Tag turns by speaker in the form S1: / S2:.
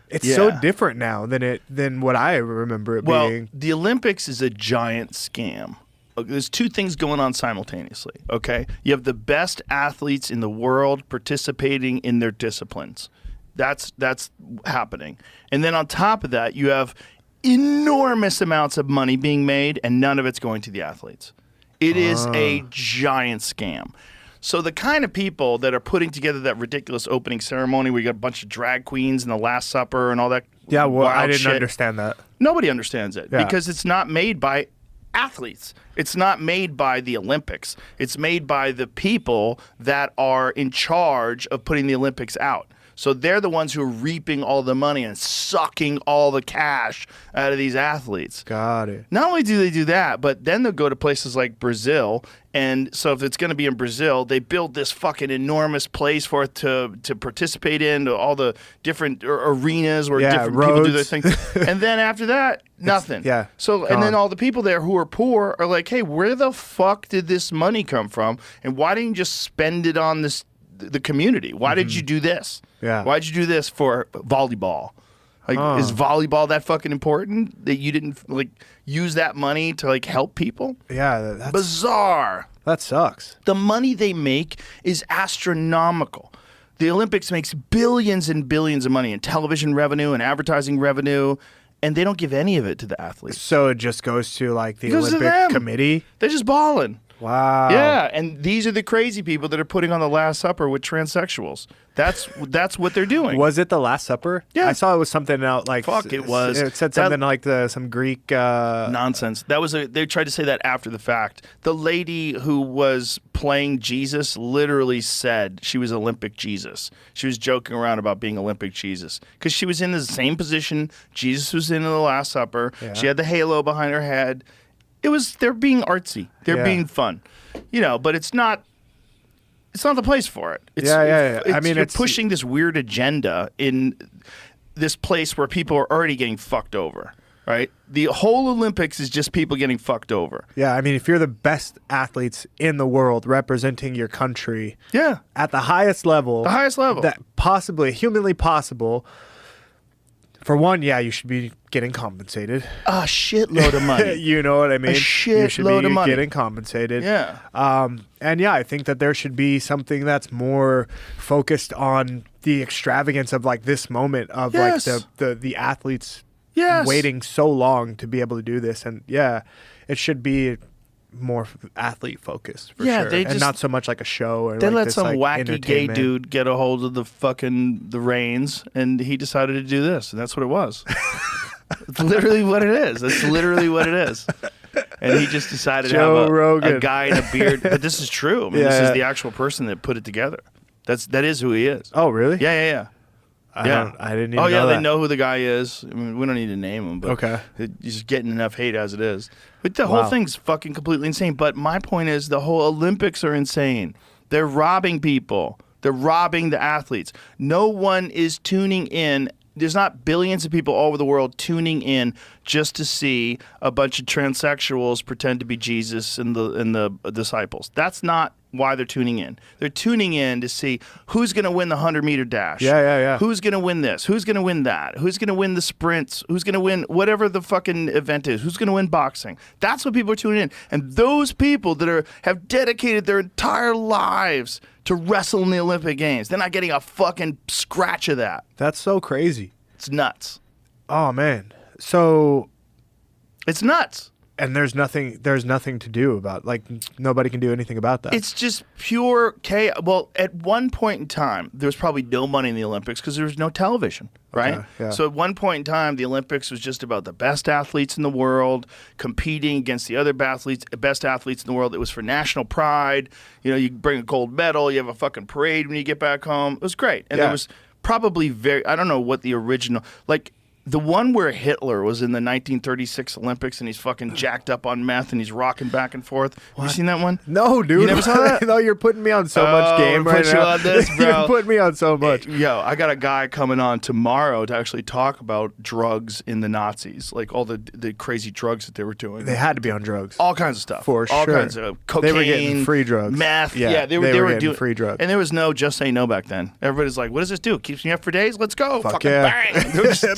S1: It's so different now than what I remember it being.
S2: Well, the Olympics is a giant scam. There's two things going on simultaneously, okay? You have the best athletes in the world participating in their disciplines. That's happening. And then on top of that, you have enormous amounts of money being made, and none of it's going to the athletes. It is a giant scam. So the kind of people that are putting together that ridiculous opening ceremony where you got a bunch of drag queens and the Last Supper and all that
S1: I didn't
S2: shit,
S1: understand that.
S2: Nobody understands it because it's not made by athletes. It's not made by the Olympics. It's made by the people that are in charge of putting the Olympics out. So they're the ones who are reaping all the money and sucking all the cash out of these athletes.
S1: Got it.
S2: Not only do they do that, but then they'll go to places like Brazil. And so if it's going to be in Brazil, they build this fucking enormous place for it to participate in, all the different arenas where different people do their thing. And then after that, nothing. And then all the people there who are poor are like, hey, where the fuck did this money come from? And why didn't you just spend it on the community? Why did you do this? Why'd you do this for volleyball? Like, is volleyball that fucking important that you didn't like use that money to like help people?
S1: Yeah, that's
S2: bizarre.
S1: That sucks.
S2: The money they make is astronomical. The Olympics makes billions and billions of money in television revenue and advertising revenue, and they don't give any of it to the athletes.
S1: So it just goes to like the Olympic committee?
S2: They're just balling.
S1: Wow.
S2: Yeah, and these are the crazy people that are putting on the Last Supper with transsexuals. That's what they're doing.
S1: Was it the Last Supper?
S2: Yeah.
S1: I saw it was something out like
S2: fuck. It was.
S1: It said something like some Greek
S2: nonsense. That was they tried to say that after the fact. The lady who was playing Jesus literally said she was Olympic Jesus. She was joking around about being Olympic Jesus because she was in the same position Jesus was in the Last Supper. Yeah. She had the halo behind her head. They're being artsy. They're being fun, but it's not the place for it. I mean, you're pushing this weird agenda in this place where people are already getting fucked over, right? The whole Olympics is just people getting fucked over.
S1: Yeah, I mean, if you're the best athletes in the world representing your country at the highest level, that possibly, humanly possible, for one, you should be getting compensated.
S2: A shitload of money.
S1: You know what I mean?
S2: A shitload of money.
S1: Getting compensated.
S2: Yeah.
S1: And I think that there should be something that's more focused on the extravagance of like this moment of like the athletes waiting so long to be able to do this. And it should be more athlete focused for sure, and not so much like a show. Or
S2: they
S1: like
S2: let
S1: this,
S2: some
S1: like,
S2: wacky gay dude get a hold of the reins, and he decided to do this, and that's what it was. It's literally what it is. That's literally what it is. And he just decided to have a guy in a beard. But this is true. I mean, this is the actual person that put it together. That is who he is.
S1: Oh, really?
S2: Yeah.
S1: I didn't even know that.
S2: They know who the guy is. I mean, we don't need to name him, but he's just getting enough hate as it is. But the whole thing's fucking completely insane. But my point is the whole Olympics are insane. They're robbing people. They're robbing the athletes. No one is tuning in. There's not billions of people all over the world tuning in just to see a bunch of transsexuals pretend to be Jesus and the disciples. That's not why they're tuning in. They're tuning in to see who's going to win the 100-meter dash.
S1: Yeah.
S2: Who's going to win this? Who's going to win that? Who's going to win the sprints? Who's going to win whatever the fucking event is? Who's going to win boxing? That's what people are tuning in. And those people that have dedicated their entire lives to wrestle in the Olympic Games, they're not getting a fucking scratch of that.
S1: That's so crazy.
S2: It's nuts.
S1: Oh, man. So
S2: it's nuts.
S1: And there's nothing to do about, like, nobody can do anything about that.
S2: It's just pure chaos. Well, at one point in time, there was probably no money in the Olympics because there was no television, right?
S1: Yeah.
S2: So at one point in time, the Olympics was just about the best athletes in the world competing against the other best athletes in the world. It was for national pride. You bring a gold medal, you have a fucking parade when you get back home. It was great. And there was probably I don't know what the original, like, The one where Hitler was in the 1936 Olympics and he's fucking jacked up on meth and he's rocking back and forth. What? You seen that one?
S1: No, dude.
S2: You never saw that?
S1: No, you're putting me on so much game right now.
S2: You on this, bro.
S1: You're putting me on so much.
S2: Yo, I got a guy coming on tomorrow to actually talk about drugs in the Nazis, like all the crazy drugs that they were doing.
S1: They had to be on drugs.
S2: All kinds of stuff.
S1: For
S2: all
S1: sure.
S2: All kinds of cocaine.
S1: They were getting free drugs.
S2: Meth.
S1: Yeah,
S2: they were
S1: getting
S2: doing
S1: free drugs.
S2: And there was no just say no back then. Everybody's like, what does this do? Keeps me up for days? Let's go.
S1: Fuck
S2: Fucking
S1: yeah.
S2: bang. Bang.